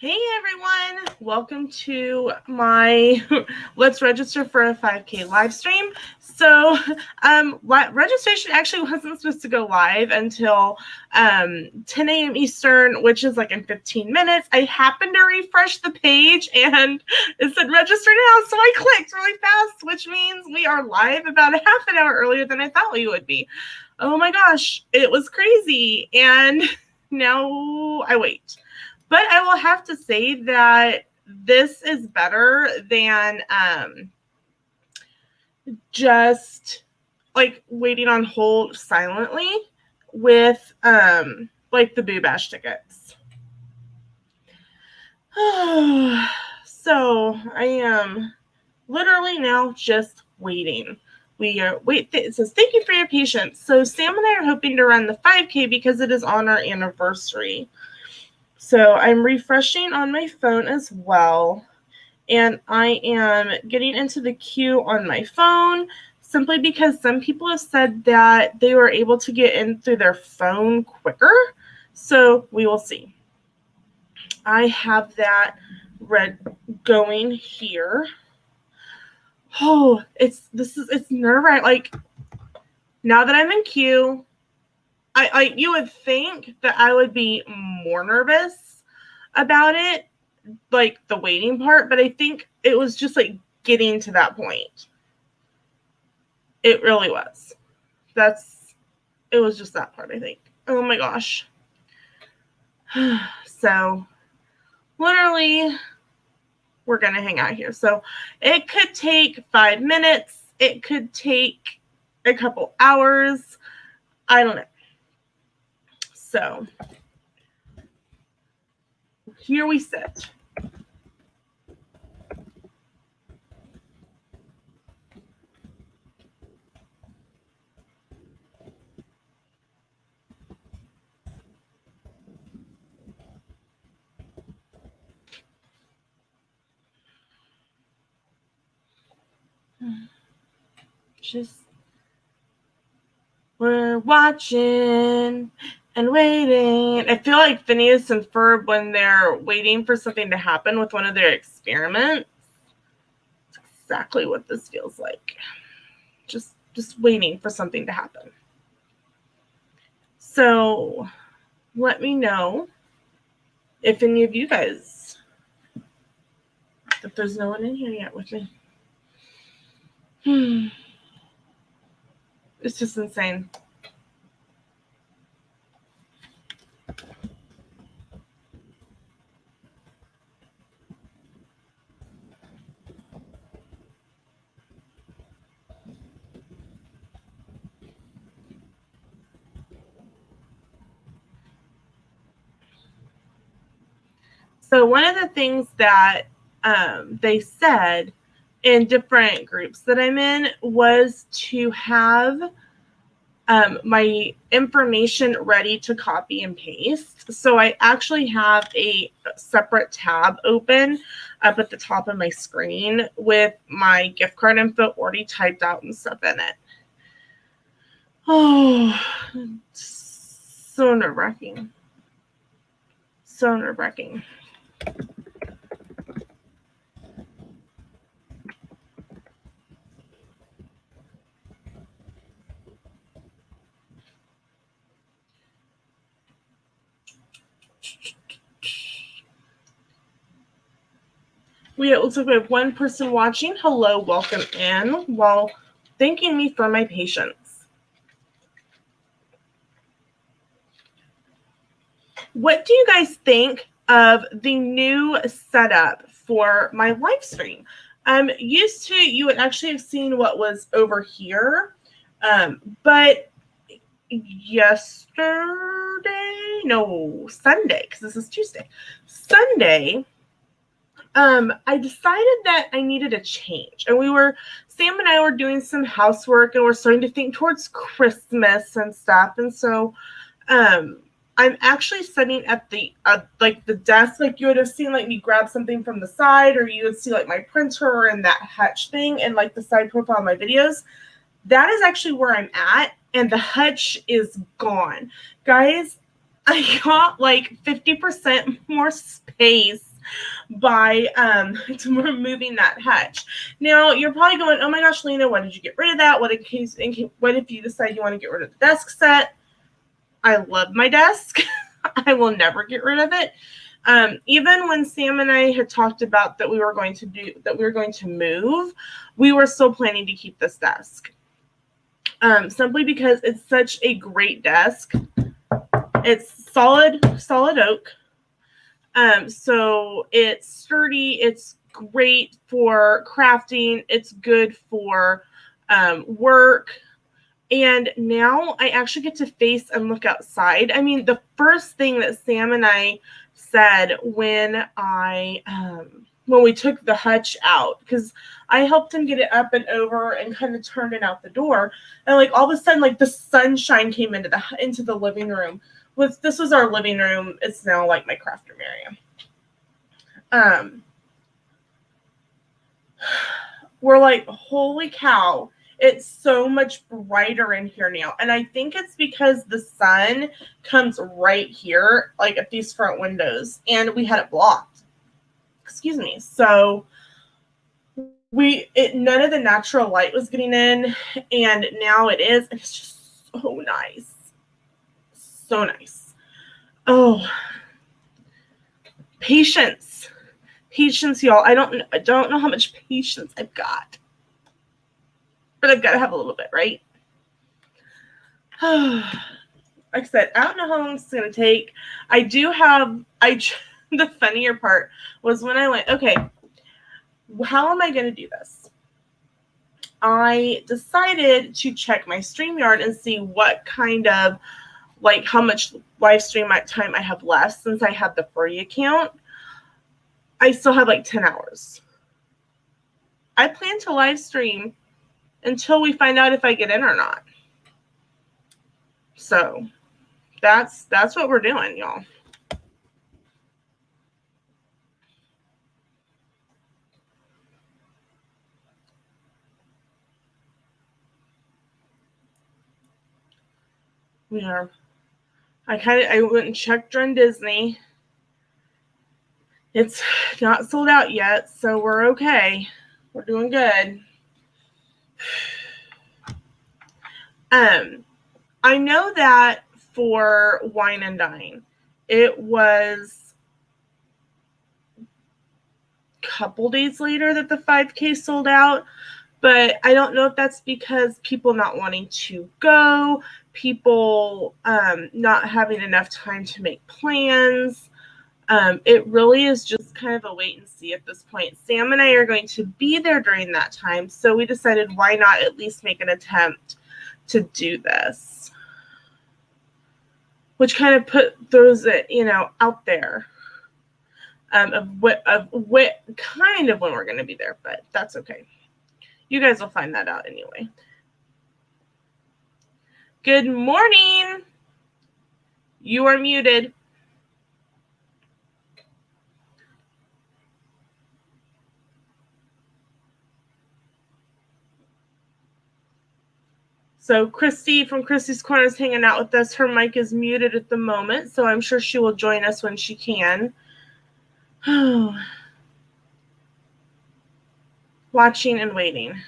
Hey everyone, welcome to my Let's Register for a 5K live stream. So registration actually wasn't supposed to go live until 10 a.m. Eastern, which is like in 15 minutes. I happened to refresh the page and it said register now, so I clicked really fast, which means we are live about a half an hour earlier than I thought we would be. Oh my gosh, it was crazy, and now I wait. But I will have to say that this is better than just like waiting on hold silently with like the Boo Bash tickets. So I am literally now just waiting. It says, thank you for your patience. So Sam and I are hoping to run the 5K because it is on our anniversary. So I'm refreshing on my phone as well, and I am getting into the queue on my phone simply because some people have said that they were able to get in through their phone quicker. So we will see. I have that going here. Oh, it's nerve-wracking. Like, now that I'm in queue, you would think that I would be more nervous about it, like the waiting part, but I think it was just like getting to that point. It really was. It was just that part, I think. Oh my gosh. So literally we're gonna hang out here. So it could take 5 minutes, it could take a couple hours, I don't know. So here we sit. Just we're watching and waiting. I feel like Phineas and Ferb when they're waiting for something to happen with one of their experiments. It's exactly what this feels like. Just waiting for something to happen. So let me know if any of you guys, if there's no one in here yet with me. It's just insane. So one of the things that they said in different groups that I'm in was to have my information ready to copy and paste. So I actually have a separate tab open up at the top of my screen with my gift card info already typed out and stuff in it. Oh, so nerve-wracking. So nerve-wracking. It looks like we have one person watching. Hello, welcome in, while thanking me for my patience. What do you guys think of the new setup for my live stream? Used to, you would actually have seen what was over here, but Sunday, because this is Tuesday. Sunday, I decided that I needed a change. And Sam and I were doing some housework and we're starting to think towards Christmas and stuff. And so I'm actually sitting at the desk, like you would have seen like me grab something from the side, or you would see like my printer and that hutch thing and like the side profile of my videos. That is actually where I'm at, and the hutch is gone. Guys, I got like 50% more space by removing that hutch. Now you're probably going, oh my gosh, Lena, why did you get rid of that? What if you decide you want to get rid of the desk set? I love my desk. I will never get rid of it. Even when Sam and I had talked about that we were going to move, we were still planning to keep this desk. Simply because it's such a great desk. It's solid oak. So it's sturdy. It's great for crafting. It's good for work. And now I actually get to face and look outside. I mean, the first thing that Sam and I said when we took the hutch out, because I helped him get it up and over and kind of turn it out the door, and like all of a sudden, like the sunshine came into the living room. This was our living room. It's now like my craft room area. We're like, holy cow. It's so much brighter in here now. And I think it's because the sun comes right here, like at these front windows, and we had it blocked. Excuse me. So none of the natural light was getting in, and now it is, and it's just so nice. So nice. Oh, patience, y'all. I don't know how much patience I've got. But I've got to have a little bit, right? Like I said, I don't know how long this is going to take. The funnier part was when I went, okay, how am I going to do this? I decided to check my StreamYard and see what kind of, like how much live stream time I have left since I had the free account. I still have like 10 hours. I plan to live stream until we find out if I get in or not. So that's what we're doing, y'all. We are. I went and checked during Disney. It's not sold out yet, so we're okay. We're doing good. I know that for Wine and Dine, it was a couple days later that the 5K sold out, but I don't know if that's because people not wanting to go, people not having enough time to make plans. It really is just kind of a wait and see at this point. Sam and I are going to be there during that time, so we decided why not at least make an attempt to do this, which kind of throws it, out there of what kind of when we're going to be there, but that's okay. You guys will find that out anyway. Good morning. You are muted. So Christy from Christy's Corner is hanging out with us. Her mic is muted at the moment, so I'm sure she will join us when she can. Watching and waiting.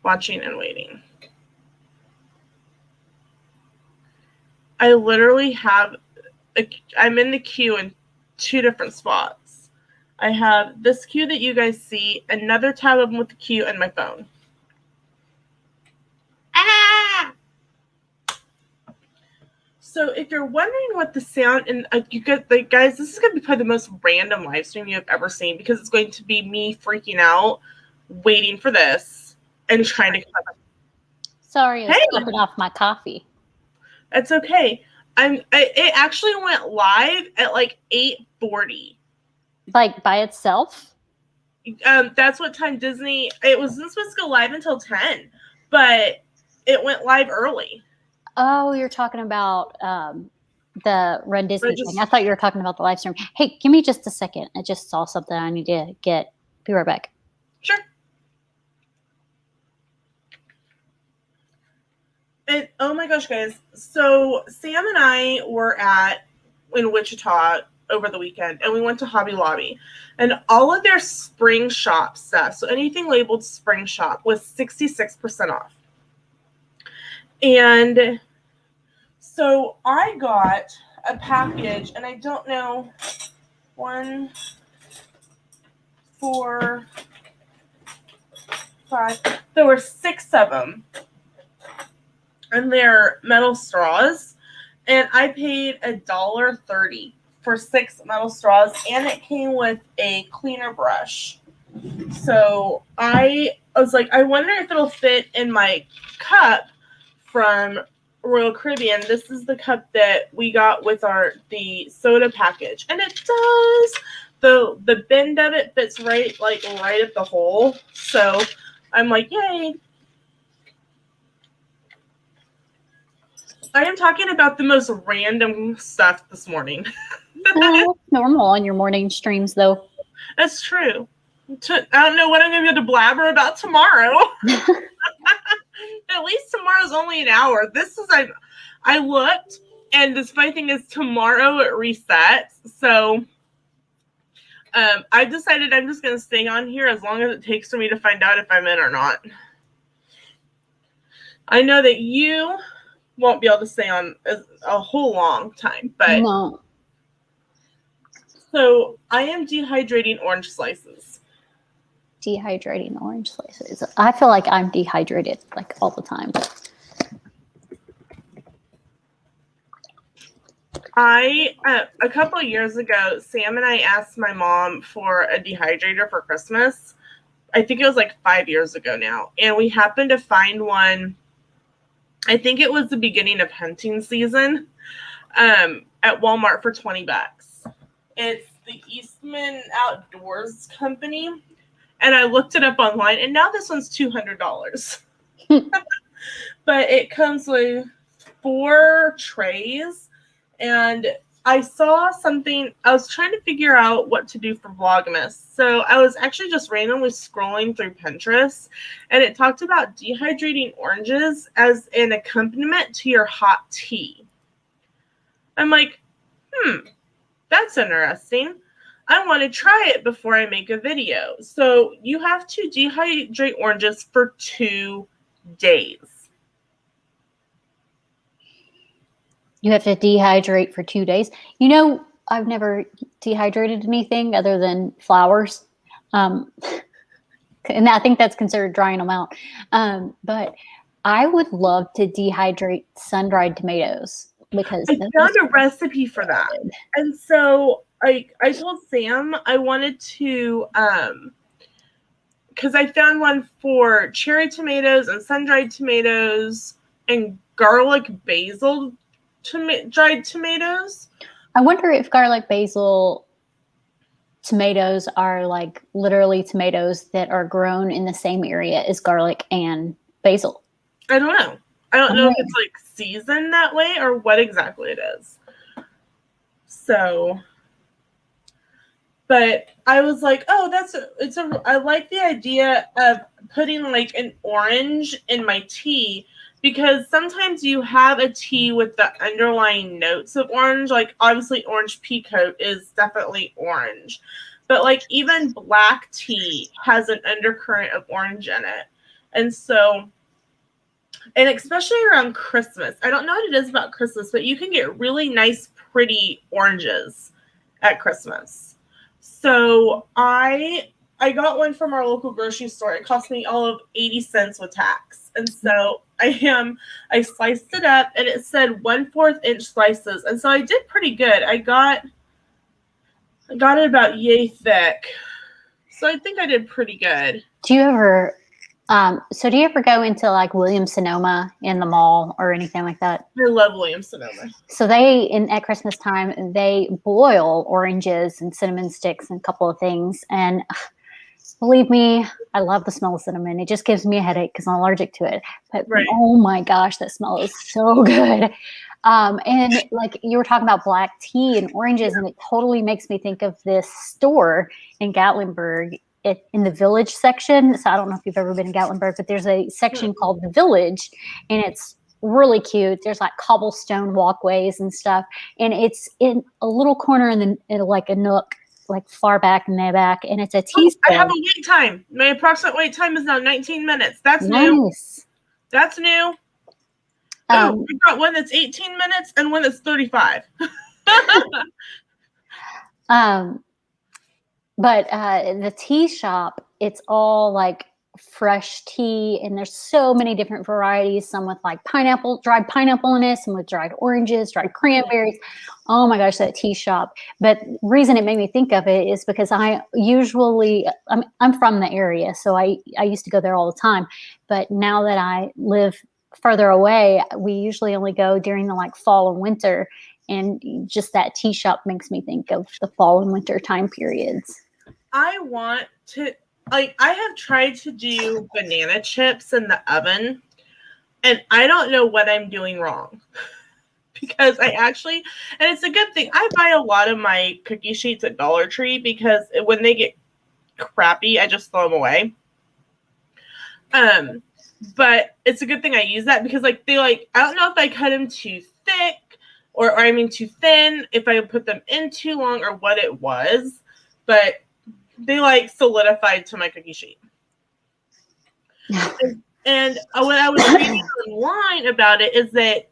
Watching and waiting. I literally have, I'm in the queue in 2 different spots. I have this queue that you guys see, another tab open with the queue, and my phone. Ah! So if you're wondering what the sound, and you get, like, guys, this is going to be probably the most random live stream you have ever seen, because it's going to be me freaking out, waiting for this, and trying to. Sorry, I was dropping off my coffee. That's okay. It actually went live at like 8:40. Like by itself? That's what time Disney. It wasn't supposed to go live until 10, but it went live early. Oh, you're talking about the Run Disney thing. I thought you were talking about the live stream. Hey, give me just a second. I just saw something I need to get. Be right back. Sure. And oh my gosh, guys. So Sam and I were in Wichita over the weekend, and we went to Hobby Lobby, and all of their spring shop stuff, so anything labeled spring shop, was 66% off. And so I got a package, and I don't know, 1, 4, 5, there were 6 of them, and they're metal straws, and I paid $1.30 for 6 metal straws, and it came with a cleaner brush. So I was like, I wonder if it'll fit in my cup from Royal Caribbean. This is the cup that we got with the soda package, and it does. The bend of it fits right at the hole. So I'm like, yay. I am talking about the most random stuff this morning. Normal on your morning streams, though. That's true. I don't know what I'm going to be able to blabber about tomorrow. At least tomorrow's only an hour. I looked, and this funny thing is tomorrow it resets. So I've decided I'm just going to stay on here as long as it takes for me to find out if I'm in or not. I know that you won't be able to stay on a whole long time, but no. So I am dehydrating orange slices. Dehydrating orange slices. I feel like I'm dehydrated like all the time. A couple of years ago, Sam and I asked my mom for a dehydrator for Christmas. I think it was like 5 years ago now. And we happened to find one. I think it was the beginning of hunting season at Walmart for $20. It's the Eastman Outdoors Company. And I looked it up online, and now this one's $200. But it comes with 4 trays. And I saw something, I was trying to figure out what to do for Vlogmas. So I was actually just randomly scrolling through Pinterest, and it talked about dehydrating oranges as an accompaniment to your hot tea. I'm like, that's interesting. I want to try it before I make a video. So you have to dehydrate oranges for 2 days. You have to dehydrate for 2 days. You know, I've never dehydrated anything other than flowers. And I think that's considered drying them out. But I would love to dehydrate sun-dried tomatoes because I found a recipe for that. And so I told Sam I wanted to, because I found one for cherry tomatoes and sun-dried tomatoes and garlic basil dried tomatoes. I wonder if garlic basil tomatoes are like literally tomatoes that are grown in the same area as garlic and basil. I don't know. I don't know if it's like seasoned that way or what exactly it is. So, but I was like, oh, I like the idea of putting like an orange in my tea. Because sometimes you have a tea with the underlying notes of orange. Like, obviously, orange pekoe is definitely orange. But, like, even black tea has an undercurrent of orange in it. And so, and especially around Christmas. I don't know what it is about Christmas, but you can get really nice, pretty oranges at Christmas. So, I got one from our local grocery store. It cost me all of 80 cents with tax. And so I sliced it up, and it said 1/4 inch slices. And so I did pretty good. I got it about yay thick. So I think I did pretty good. Do you ever go into like Williams-Sonoma in the mall or anything like that? I love Williams-Sonoma. So at Christmas time, they boil oranges and cinnamon sticks and a couple of things. And believe me, I love the smell of cinnamon. It just gives me a headache because I'm allergic to it. But Oh my gosh, that smell is so good. And like you were talking about black tea and oranges, and it totally makes me think of this store in Gatlinburg in the Village section. So I don't know if you've ever been in Gatlinburg, but there's a section called the Village, and it's really cute. There's like cobblestone walkways and stuff, and it's in a little corner in like a nook, like far back in the back, and it's a tea I have store. a wait time. My approximate wait time is now 19 minutes. That's new. Nice. That's new. Oh, we've got one that's 18 minutes and one that's 35. But the tea shop, it's all like fresh tea, and there's so many different varieties, some with like dried pineapple in it, some with dried oranges, dried cranberries. Oh my gosh, that tea shop. But the reason it made me think of it is because I'm from the area, so I used to go there all the time. But now that I live further away, we usually only go during the like fall and winter, and just that tea shop makes me think of the fall and winter time periods. I want to, like, I have tried to do banana chips in the oven, and I don't know what I'm doing wrong. Because and it's a good thing. I buy a lot of my cookie sheets at Dollar Tree because when they get crappy, I just throw them away. But it's a good thing I use that because I don't know if I cut them too thick or too thin, if I put them in too long or what it was, but they like solidified to my cookie sheet. And what I was reading online about it is that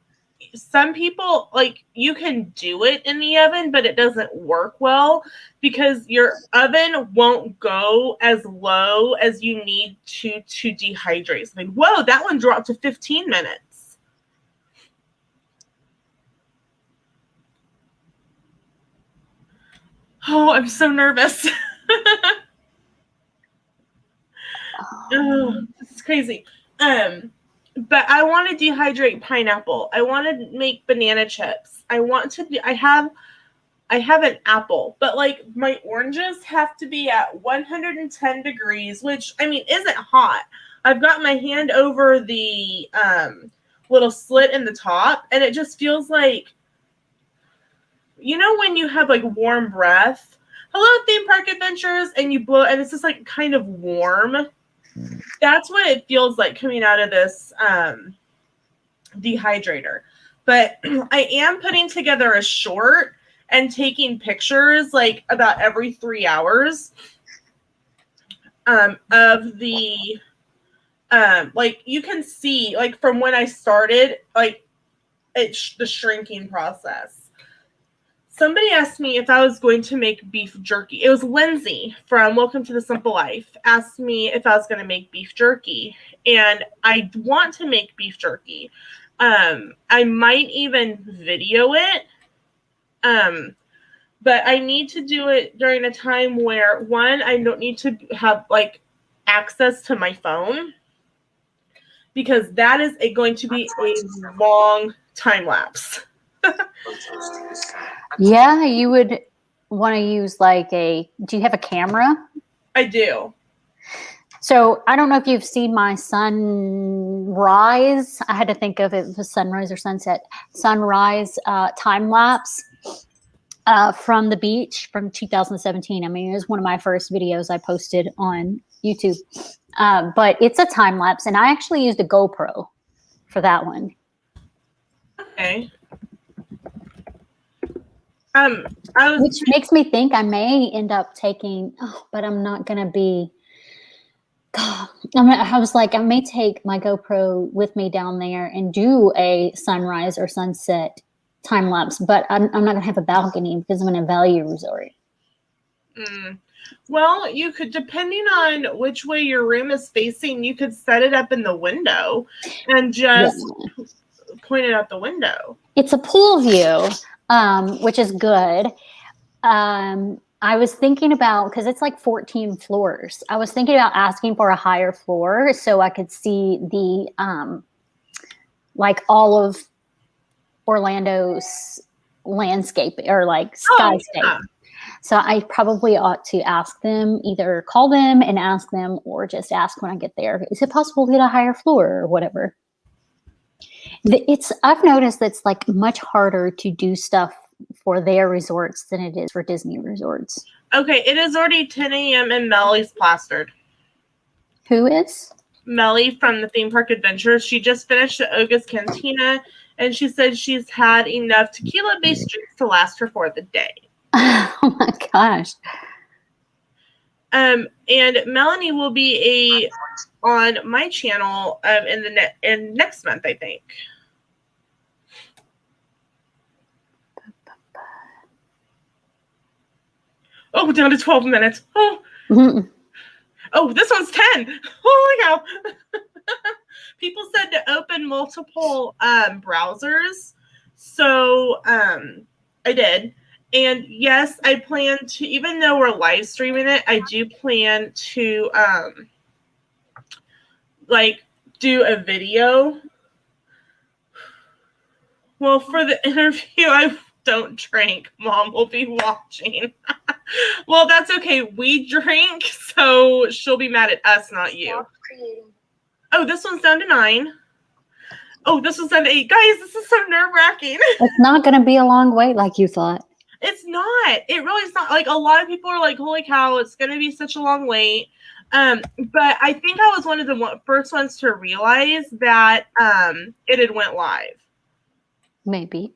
some people, like, you can do it in the oven, but it doesn't work well because your oven won't go as low as you need to dehydrate something. Whoa, that one dropped to 15 minutes. Oh, I'm so nervous. Oh, this is crazy. But I want to dehydrate pineapple. I want to make banana chips. I have an apple, but like my oranges have to be at 110 degrees, which I mean isn't hot. I've got my hand over the little slit in the top, and it just feels like, you know, when you have like warm breath. Hello, Theme Park Adventures, and you blow, and it's just like kind of warm. That's what it feels like coming out of this dehydrator. But I am putting together a short and taking pictures like about every 3 hours of the like you can see like from when I started like it's the shrinking process. Somebody asked me if I was going to make beef jerky. It was Lindsay from Welcome to the Simple Life asked me if I was going to make beef jerky. And I want to make beef jerky. I might even video it. But I need to do it during a time where, one, I don't need to have like access to my phone. Because that is going to be a long time lapse. Yeah, you would want to use like do you have a camera? I do. So I don't know if you've seen my sunrise. I had to think of it as sunrise or sunset. Sunrise time lapse from the beach from 2017. I mean, it was one of my first videos I posted on YouTube. But it's a time lapse, and I actually used a GoPro for that one. Okay. Which makes me think I may end up taking, but I'm not going to be. God, I was like, I may take my GoPro with me down there and do a sunrise or sunset time lapse, but I'm not going to have a balcony because I'm in a value resort. Well, you could, depending on which way your room is facing, you could set it up in the window and just point it out the window. It's a pool view. Which is good. I was thinking about, because it's like 14 floors. I was thinking about asking for a higher floor so I could see the, like all of Orlando's landscape or like skyscape. Yeah. So I probably ought to ask them, either call them and ask them or just ask when I get there. Is it possible to get a higher floor or whatever? I've noticed that's like much harder to do stuff for their resorts than it is for Disney resorts. Okay, it is already 10 a.m. and Melly's plastered. Who is? Melly from the Theme Park Adventures. She just finished at Oga's Cantina, and she said she's had enough tequila-based drinks to last her for the day. Oh my gosh. And Melanie will be on my channel in next month, I think. Oh, down to 12 minutes. Oh, oh, this one's 10. Holy cow. People said to open multiple browsers. So I did. And yes, I plan to, even though we're live streaming it, I do plan to like do a video. Well, for the interview, I don't drink. Mom will be watching. Well, that's okay. We drink, so she'll be mad at us, not you. Oh, this one's down to 9. Oh, this one's down to 8. Guys, this is so nerve-wracking. It's not going to be a long wait like you thought. It's not. It really is not. Like, a lot of people are like, holy cow, it's going to be such a long wait. But I think I was one of the first ones to realize that it had went live. Maybe.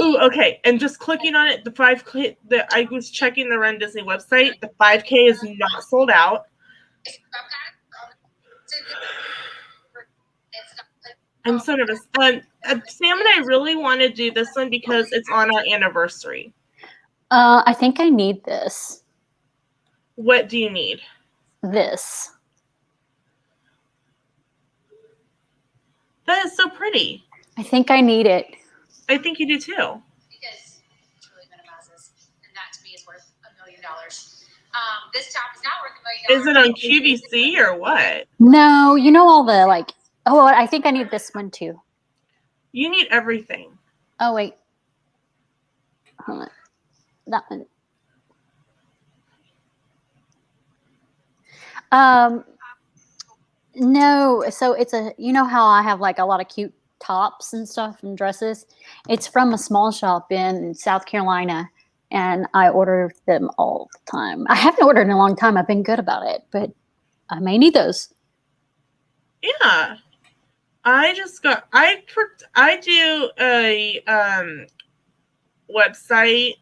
Ooh, okay. And just clicking on it, the 5K, I was checking the Run Disney website. The 5K is not sold out. I'm so nervous. Sam and I really want to do this one because it's on our anniversary. I think I need this. What do you need? This. That is so pretty. I think I need it. I think you do too. Because it truly minimizes, and that to me is worth $1 million. This top is not worth $1 million. Is it on QVC or what? No, you know all the like. Oh, I think I need this one too. You need everything. Oh wait, hold on. That one. No. So it's a. You know how I have like a lot of cute tops and stuff and dresses. It's from a small shop in South Carolina, and I order them all the time. I haven't ordered in a long time. I've been good about it, but I may need those. Yeah. I do a website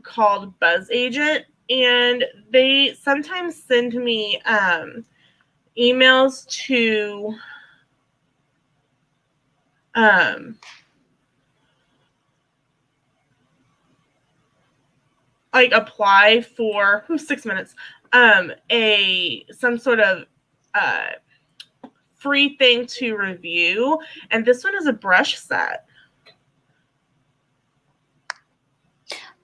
called Buzz Agent, and they sometimes send me emails to like apply for 6 minutes some sort of free thing to review, and this one is a brush set.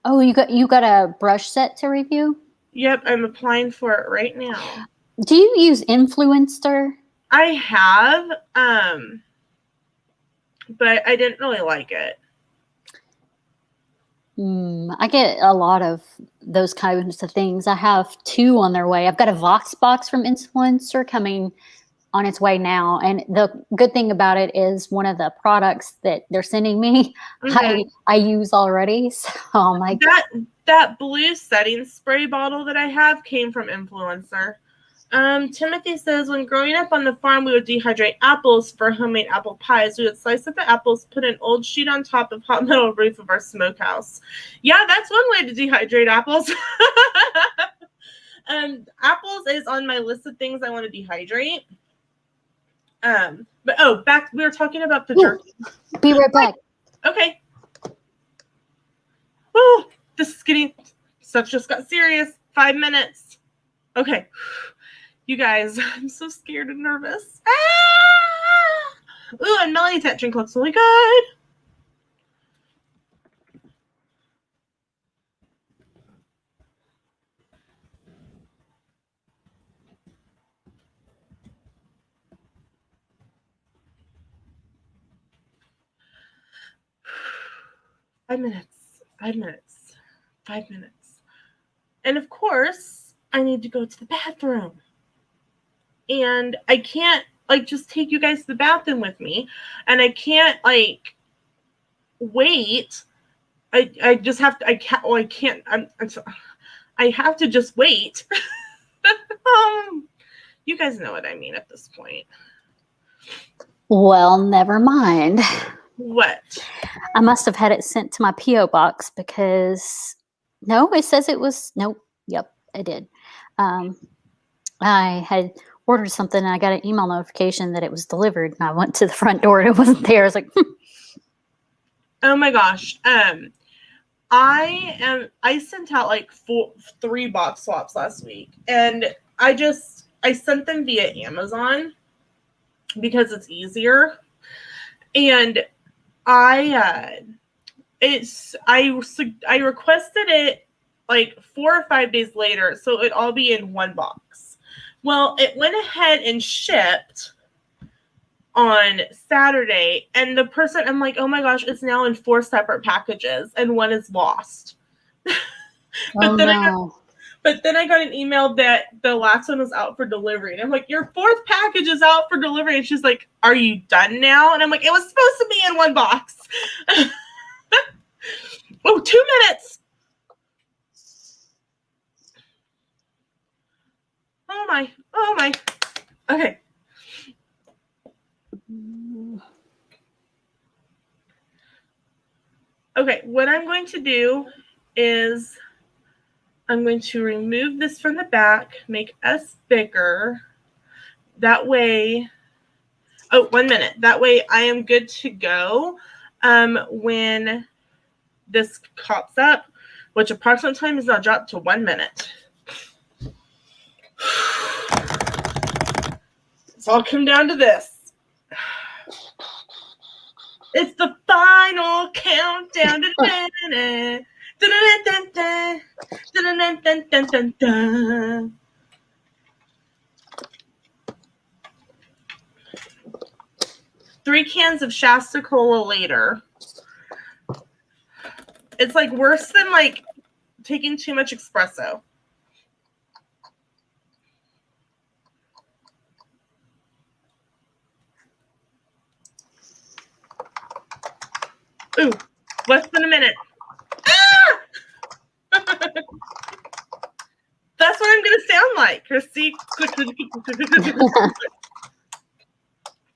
Oh, you got a brush set to review? Yep, I'm applying for it right now. Do you use Influencer? I have, but I didn't really like it. I get a lot of those kinds of things. I have 2 on their way. I've got a Voxbox from Influencer coming on its way now. And the good thing about it is one of the products that they're sending me, I use already. So I'm like, that blue setting spray bottle that I have came from Influencer. Timothy says, when growing up on the farm, we would dehydrate apples for homemade apple pies. We would slice up the apples, put an old sheet on top of hot metal roof of our smokehouse. Yeah, that's one way to dehydrate apples. Apples is on my list of things I want to dehydrate. But back, we were talking about the jerky. Be right back. Okay. Oh, this is getting, stuff just got serious. 5 minutes. Okay. You guys, I'm so scared and nervous. Ah! Ooh, and Melanie's hat drink looks really good. Five minutes. And of course, I need to go to the bathroom. And I can't just take you guys to the bathroom with me. And I can't wait. I just have to, I have to just wait. You guys know what I mean at this point. Well, never mind. What? I must have had it sent to my P.O. box because no, it says it was nope. Yep, I did. I had ordered something and I got an email notification that it was delivered, and I went to the front door and it wasn't there. I was like, Oh my gosh. I sent out like 3 box swaps last week, and I sent them via Amazon because it's easier. And I requested it like 4 or 5 days later, so it'd all be in one box. Well, it went ahead and shipped on Saturday, and the person, I'm like, oh my gosh, it's now in 4 separate packages, and one is lost. oh no. But then I got an email that the last one was out for delivery. And I'm like, your 4th package is out for delivery. And she's like, are you done now? And I'm like, it was supposed to be in one box. Oh, 2 minutes. Oh my. Okay. Okay, what I'm going to do is I'm going to remove this from the back, make us bigger. That way, 1 minute. That way I am good to go when this pops up, which approximate time is now dropped to 1 minute. It's all come down to this. It's the final countdown. Three cans of Shasta Cola later. It's like worse than like taking too much espresso. Ooh, less than a minute. Ah! That's what I'm going to sound like, Christy.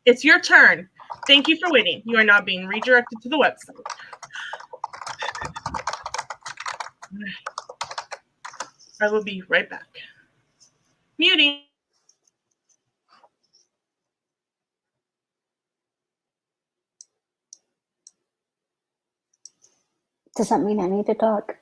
It's your turn. Thank you for waiting. You are now being redirected to the website. I will be right back. Muting. Does that mean I need to talk?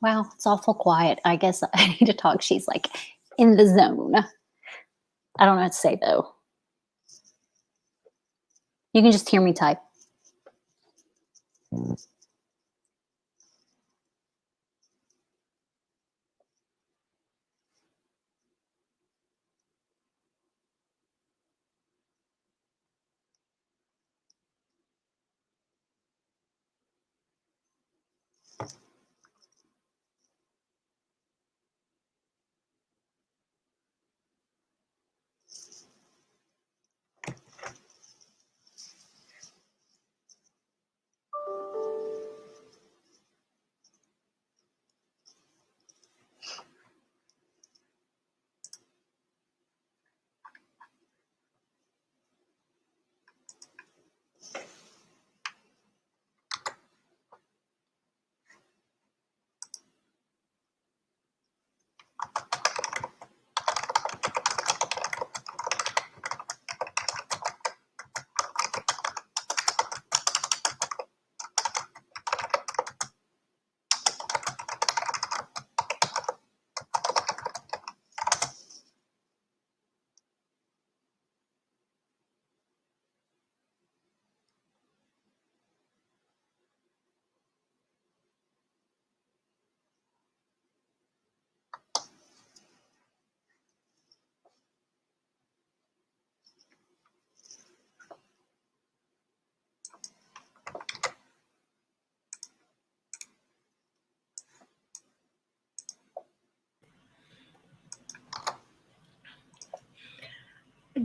Wow, it's awful quiet. I guess I need to talk. She's like in the zone. I don't know what to say though. You can just hear me type.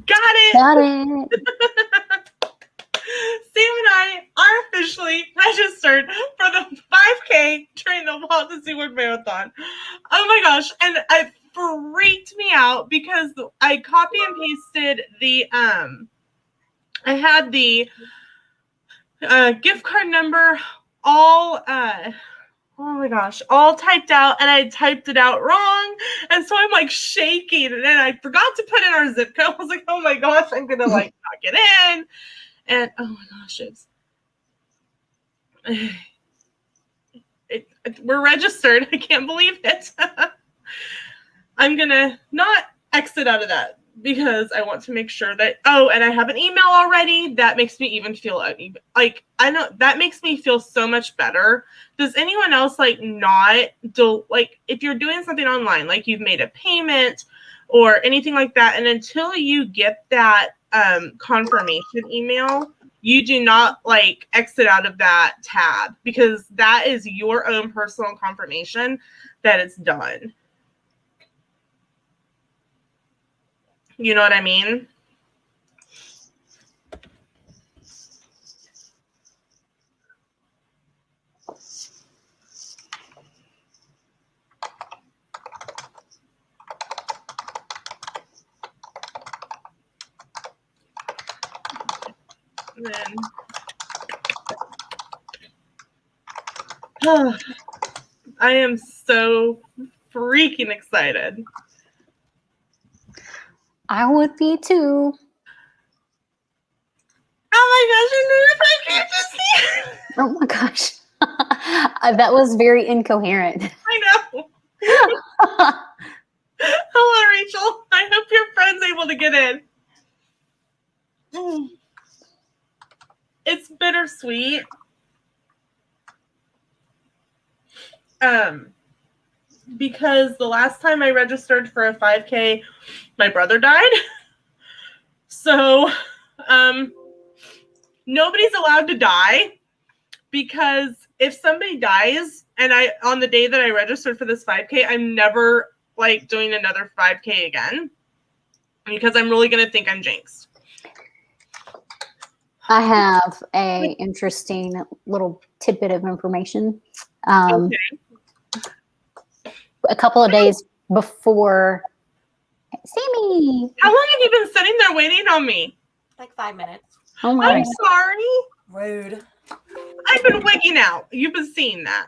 Got it. Got it. Sam and I are officially registered for the 5K during the Walt Disney World Marathon. Oh my gosh. And it freaked me out because I copy and pasted the, I had the gift card number all, oh my gosh, all typed out, and I typed it out wrong. And so I'm like shaking, and then I forgot to put in our zip code. I was like, oh my gosh, I'm going to like not get in. And oh my gosh, we're registered. I can't believe it. I'm going to not exit out of that because I want to make sure that, oh, and I have an email already. That makes me even feel like, I know that makes me feel so much better. Does anyone else like not do, like if you're doing something online, like you've made a payment or anything like that, and until you get that confirmation email, you do not like exit out of that tab because that is your own personal confirmation that it's done. You know what I mean? Then, I am so freaking excited. I would be too. Oh my gosh, I knew if I can't just see. Oh my gosh. That was very incoherent. I know. Hello, Rachel. I hope your friend's able to get in. It's bittersweet. Because the last time I registered for a 5K, my brother died. So, nobody's allowed to die because if somebody dies and on the day that I registered for this 5K, I'm never like doing another 5K again because I'm really going to think I'm jinxed. I have a interesting little tidbit of information. Okay. A couple of days before, Sammy. How long have you been sitting there waiting on me? Like 5 minutes. Oh my. I'm sorry. Rude. I've been wigging out. You've been seeing that.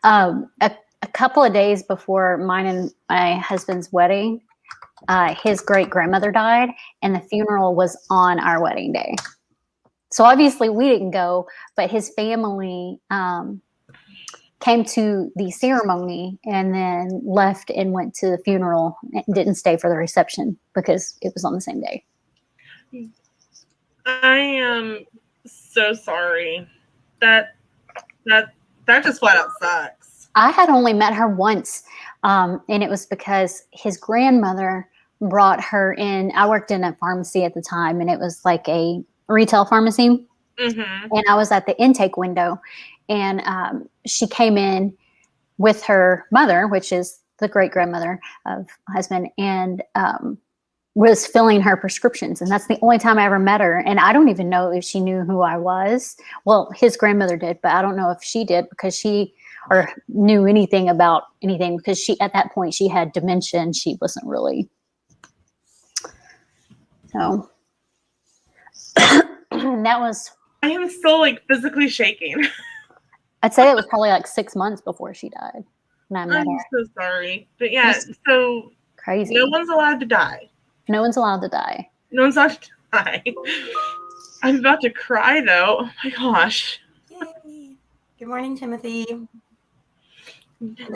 A couple of days before mine and my husband's wedding, his great grandmother died, and the funeral was on our wedding day. So obviously we didn't go, but his family came to the ceremony and then left and went to the funeral and didn't stay for the reception because it was on the same day. I am so sorry. That just flat out sucks. I had only met her once, and it was because his grandmother brought her in. I worked in a pharmacy at the time, and it was like a retail pharmacy. Mm-hmm. And I was at the intake window, and she came in with her mother, which is the great grandmother of my husband, and was filling her prescriptions. And that's the only time I ever met her. And I don't even know if she knew who I was. Well, his grandmother did, but I don't know if she did because she or knew anything about anything because she, at that point, she had dementia and she wasn't really. So that was. I am still like physically shaking. I'd say it was probably like 6 months before she died. And I met I'm her. so sorry. But yeah, so Crazy. no one's allowed to die. No one's allowed to die. No one's allowed to die. I'm about to cry though. Oh my gosh. Yay. Good morning, Timothy.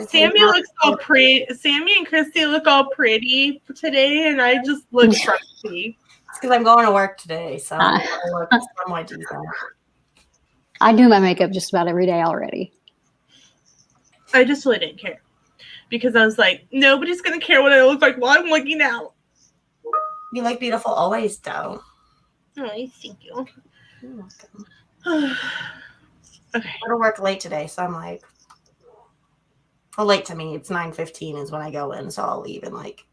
Sammy looks all pretty. Sammy and Christy look all pretty today, and I just look crusty. It's because I'm going to work today, so I look somewhat decent. I do my makeup just about every day already. I just really didn't care because I was like, nobody's gonna care what I look like while I'm looking out. You look beautiful always, though. Oh, thank you. You're welcome. Okay. I go to work late today, so I'm like, well, late to me. It's 9:15 is when I go in, so I'll leave in like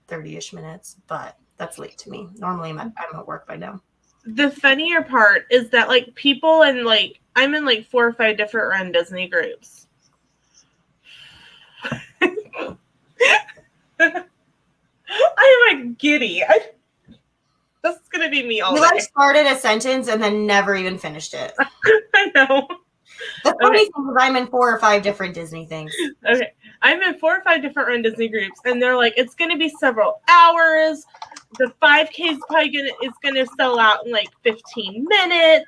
30-ish minutes. But That's late to me. Normally I'm at work by now. The funnier part is that like people in like I'm in like 4 or 5 different Run Disney groups. I am like giddy. This is gonna be me all You day. like started a sentence and then never even finished it. I know. The funny thing is I'm in 4 or 5 different Disney things. Okay. I'm in 4 or 5 different Run Disney groups, and they're like, it's gonna be several hours. The 5K is probably gonna sell out in like 15 minutes.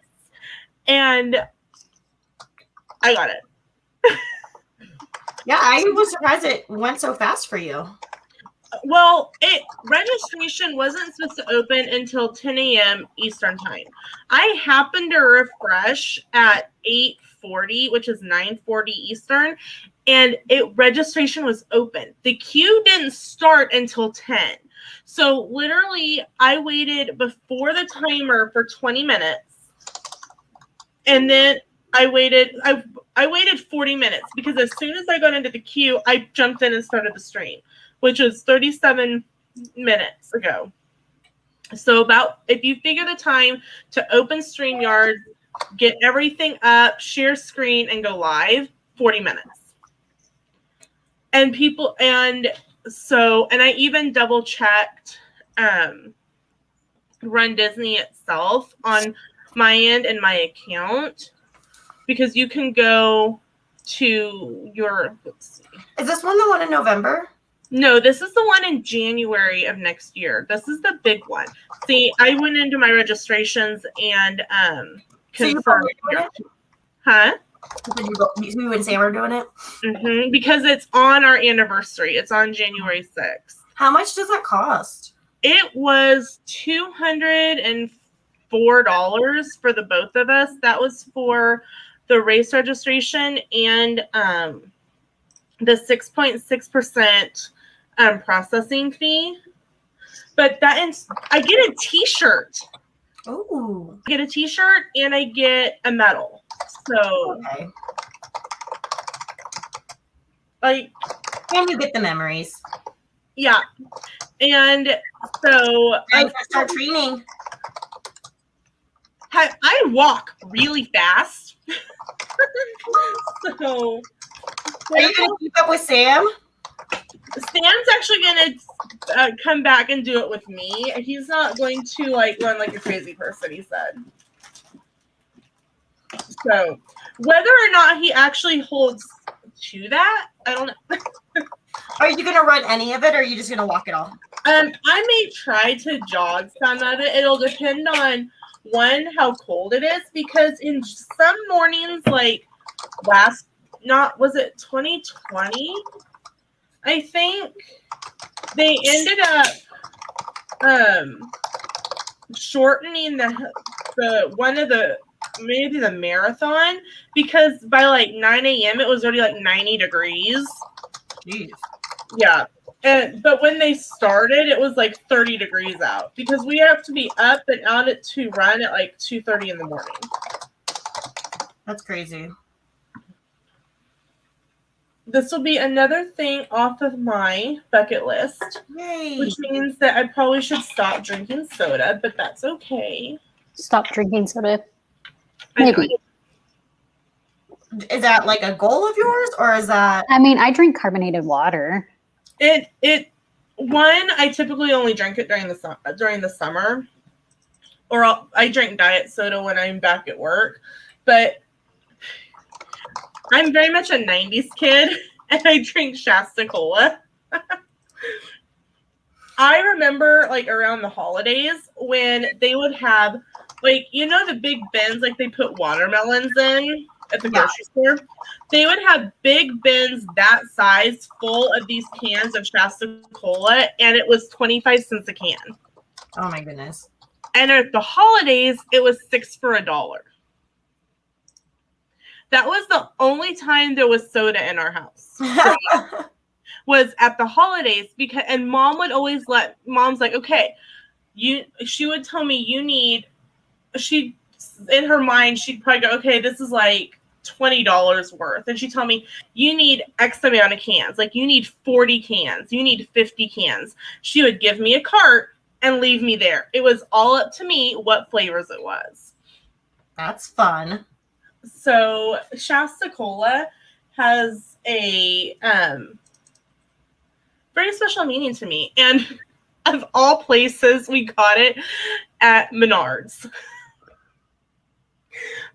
And I got it. Yeah, I was surprised it went so fast for you. Well, registration wasn't supposed to open until 10 a.m. Eastern time. I happened to refresh at 8:40, which is 9:40 Eastern, and registration was open. The queue didn't start until 10. So literally, I waited before the timer for 20 minutes, and then I waited 40 minutes because as soon as I got into the queue, I jumped in and started the stream, which was 37 minutes ago. So if you figure the time to open StreamYard, get everything up, share screen, and go live, 40 minutes. And I even double checked Run Disney itself on my end and my account, because you can go to let's see. Is this the one in November? No, this is the one in January of next year. This is the big one. See, I went into my registrations and confirmed. Huh? You and Sam are doing it? Mm-hmm, because it's on our anniversary. It's on January 6th. How much does that cost? It was $204 for the both of us. That was for the race registration and the 6.6% processing fee. But I get a T-shirt. Ooh. I get a T-shirt and I get a medal. So, okay. Like, and you get the memories. Yeah, and so I start training. I walk really fast. So, are you gonna keep up with Sam? Sam's actually gonna come back and do it with me. He's not going to like run like a crazy person, he said. So whether or not he actually holds to that, I don't know. Are you gonna run any of it, or are you just gonna walk it all? I may try to jog some of it. It'll depend on how cold it is, because in some mornings, like was it 2020? I think they ended up shortening maybe the marathon, because by like 9 a.m. it was already like 90 degrees. Jeez. Yeah. But when they started, it was like 30 degrees out, because we have to be up and out to run at like 2:30 in the morning. That's crazy. This will be another thing off of my bucket list. Yay. Which means that I probably should stop drinking soda, but that's okay. Stop drinking soda. Maybe. Is that like a goal of yours, or is that? I mean, I drink carbonated water. I typically only drink it during the summer, or I drink diet soda when I'm back at work. But I'm very much a 90s kid, and I drink Shasta Cola. I remember, like, around the holidays when they would have, like, the big bins, like, they put watermelons in at the grocery store. They would have big bins that size full of these cans of Shasta Cola, and it was 25 cents a can. Oh, my goodness. And at the holidays, it was $6 for $1. That was the only time there was soda in our house. Was at the holidays, and Mom would always Mom's like, okay, she would tell me in her mind, she'd probably go, okay, this is like $20 worth. And she'd tell me, you need X amount of cans. Like, you need 40 cans. You need 50 cans. She would give me a cart, and leave me there. It was all up to me what flavors it was. That's fun. So Shasta Cola has a very special meaning to me. And of all places, we got it at Menards.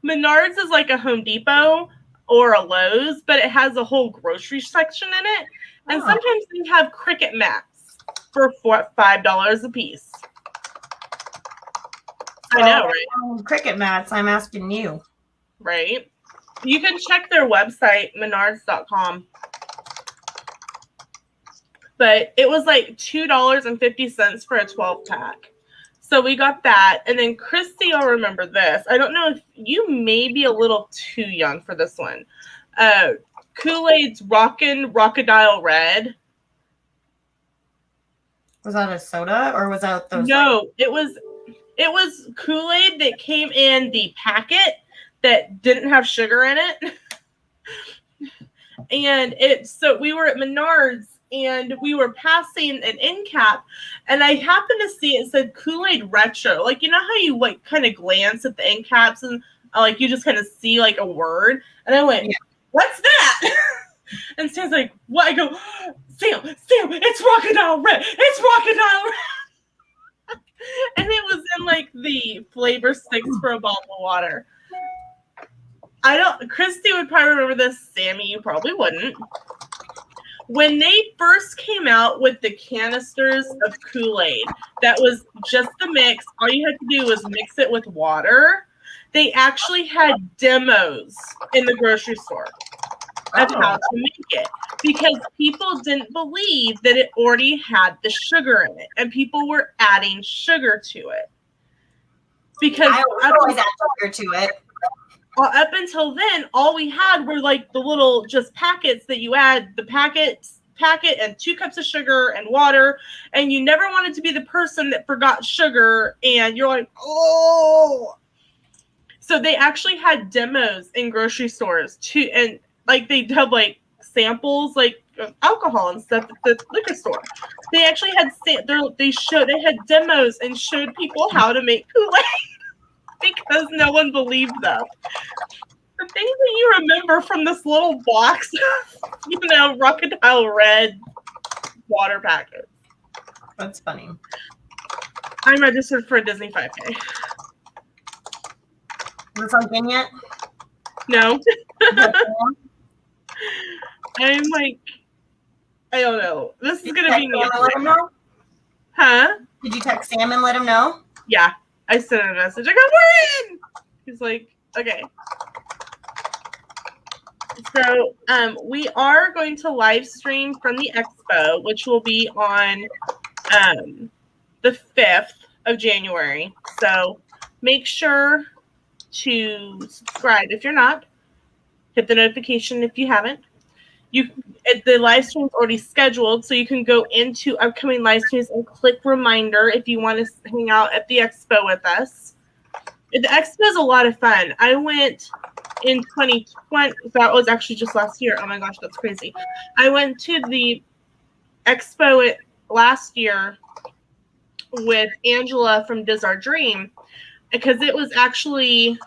Menards is like a Home Depot or a Lowe's, but it has a whole grocery section in it. And sometimes they have Cricket mats for $5 a piece. I know, right? Cricket mats, I'm asking you. Right? You can check their website, menards.com. But it was like $2.50 for a 12-pack. So we got that. And then Christy, you'll remember this. I don't know if you may be a little too young for this one. Kool-Aid's Rockadile Red. Was that a soda or was that those? No, it was Kool-Aid that came in the packet that didn't have sugar in it. And so we were at Menards and we were passing an end cap and I happened to see it said Kool-Aid Retro. Like, you know how you like kind of glance at the end caps and like you just kind of see like a word? And I went, what's that? And Sam's like, what? I go, Sam, it's Rockadile Red. It's Rockadile Red. And it was in like the flavor sticks for a bottle of water. Christy would probably remember this. Sammy, you probably wouldn't. When they first came out with the canisters of Kool-Aid, that was just the mix. All you had to do was mix it with water. They actually had demos in the grocery store of how to make it because people didn't believe that it already had the sugar in it and people were adding sugar to it. Because I always add sugar to it. Well, up until then, all we had were like the little just packets that you add the packet and 2 cups of sugar and water, and you never wanted to be the person that forgot sugar, and you're like, oh. So they actually had demos in grocery stores too, and like they have like samples like of alcohol and stuff at the liquor store. They actually had they had demos and showed people how to make Kool-Aid. Because no one believed them. The things that you remember from this little box, Rockadile Red water packet. That's funny. I'm registered for a Disney 5K. Is it something yet? No. I'm like, I don't know. This is going to be me. Let him know? Huh? Did you text Sam and let him know? Yeah. I sent him a message. I go, we're in! He's like, okay. So we are going to live stream from the expo, which will be on the 5th of January. So make sure to subscribe if you're not. Hit the notification if you haven't. The live stream is already scheduled, so you can go into upcoming live streams and click reminder if you want to hang out at the expo with us. The expo is a lot of fun. I went in 2020. That was actually just last year. Oh my gosh, that's crazy. I went to the expo last year with Angela from Does Our Dream because it was actually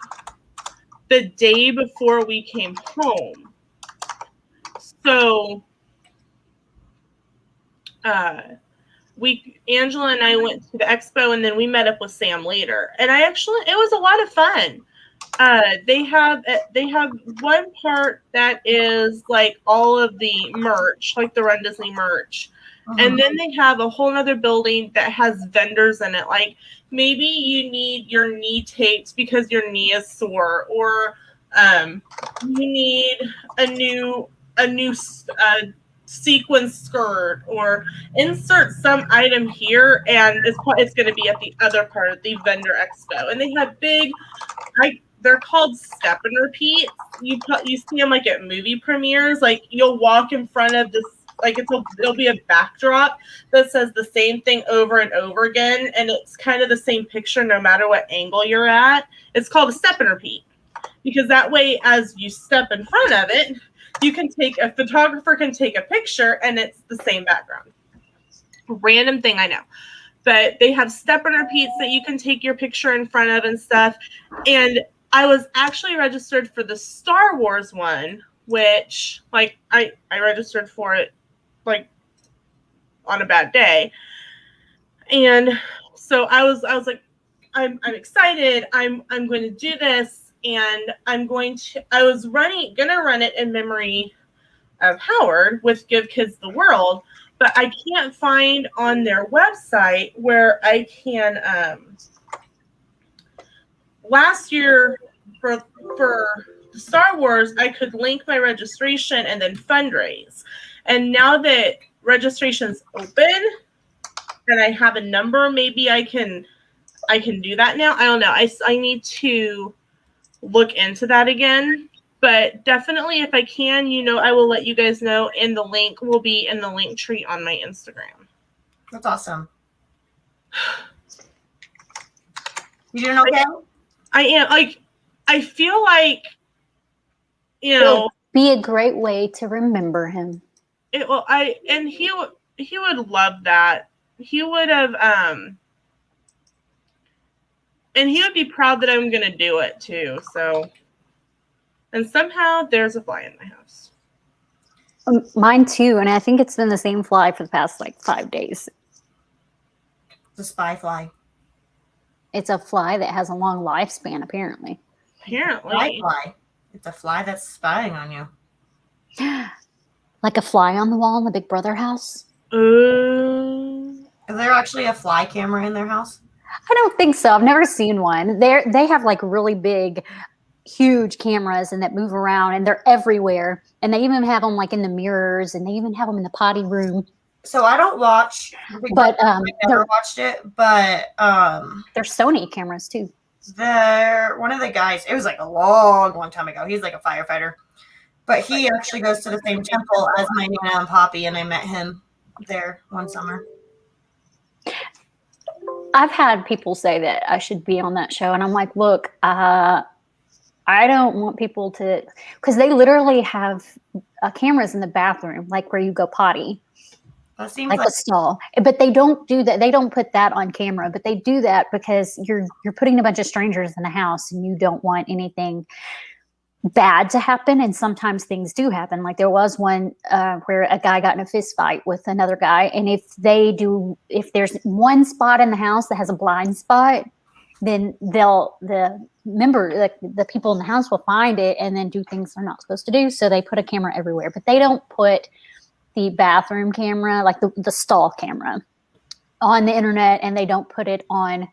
the day before we came home. So, Angela and I went to the expo, and then we met up with Sam later. And it was a lot of fun. They have one part that is like all of the merch, like the Run Disney merch, and then they have a whole other building that has vendors in it. Like maybe you need your knee tapes because your knee is sore, or you need a new sequin skirt, or insert some item here, and it's going to be at the other part of the vendor expo. And they have big, they're called step and repeat. You see them like at movie premieres. Like you'll walk in front of this, like it'll be a backdrop that says the same thing over and over again, and it's kind of the same picture no matter what angle you're at. It's called a step and repeat because that way, as you step in front of it, a photographer can take a picture and it's the same background. Random thing, I know. but they have step and repeats that you can take your picture in front of and stuff. And I was actually registered for the Star Wars one, which like I registered for it like on a bad day. And so I was like, I'm excited. I'm going to do this, and I was gonna run it in memory of Howard with Give Kids the World, but I can't find on their website where I can. Last year for Star Wars, I could link my registration and then fundraise, and now that registration's open and I have a number, maybe I can do that now. I don't know. I need to look into that again. But definitely, if I can, I will let you guys know, and the link will be in the link tree on my Instagram. That's awesome. You doing okay? I am. Like, I feel like, It would be a great way to remember him. he would love that. He would have, and he would be proud that I'm going to do it too. So, and somehow there's a fly in my house. Mine too. And I think it's been the same fly for the past like 5 days. The spy fly. It's a fly that has a long lifespan, apparently. Fly. It's a fly that's spying on you. Like a fly on the wall in the Big Brother house? Is there actually a fly camera in their house? I don't think so. I've never seen one. They have like really big, huge cameras and that move around, and they're everywhere. And they even have them like in the mirrors, and they even have them in the potty room. So I don't watch, but I never watched it. But they're Sony cameras too. One of the guys. It was like a long time ago. He's like a firefighter, but he actually goes to the same temple as my Nana and Poppy, and I met him there one summer. I've had people say that I should be on that show, and I'm like, look, I don't want people to, because they literally have cameras in the bathroom, like where you go potty, That seems like a stall. But they don't do that. They don't put that on camera, but they do that because you're putting a bunch of strangers in the house, and you don't want anything bad to happen. And sometimes things do happen. Like there was one where a guy got in a fist fight with another guy, and if there's one spot in the house that has a blind spot, then the people in the house will find it and then do things they're not supposed to do. So they put a camera everywhere, but they don't put the bathroom camera, like the stall camera, on the internet, and they don't put it on